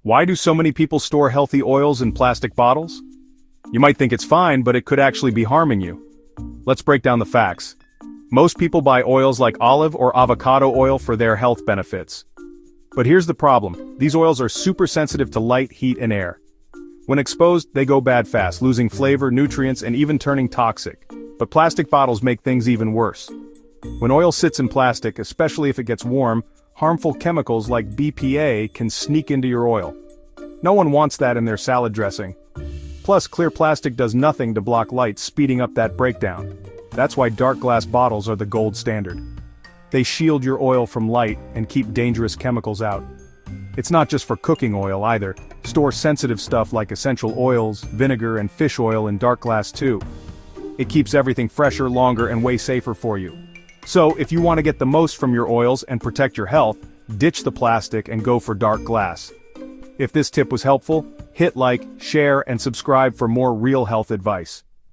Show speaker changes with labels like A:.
A: Why do so many people store healthy oils in plastic bottles? You might think it's fine, but it could actually be harming you. Let's break down the facts. Most people buy oils like olive or avocado oil for their health benefits. But here's the problem. These oils are super sensitive to light, heat, and air. When exposed, they go bad fast, losing flavor, nutrients, and even turning toxic. But plastic bottles make things even worse. When oil sits in plastic, especially if it gets warm, harmful chemicals like BPA can sneak into your oil. No one wants that in their salad dressing. Plus, clear plastic does nothing to block light, speeding up that breakdown. That's why dark glass bottles are the gold standard. They shield your oil from light and keep dangerous chemicals out. It's not just for cooking oil either. Store sensitive stuff like essential oils, vinegar, and fish oil in dark glass too. It keeps everything fresher, longer, and way safer for you. So, if you want to get the most from your oils and protect your health, ditch the plastic and go for dark glass. If this tip was helpful, hit like, share, and subscribe for more real health advice.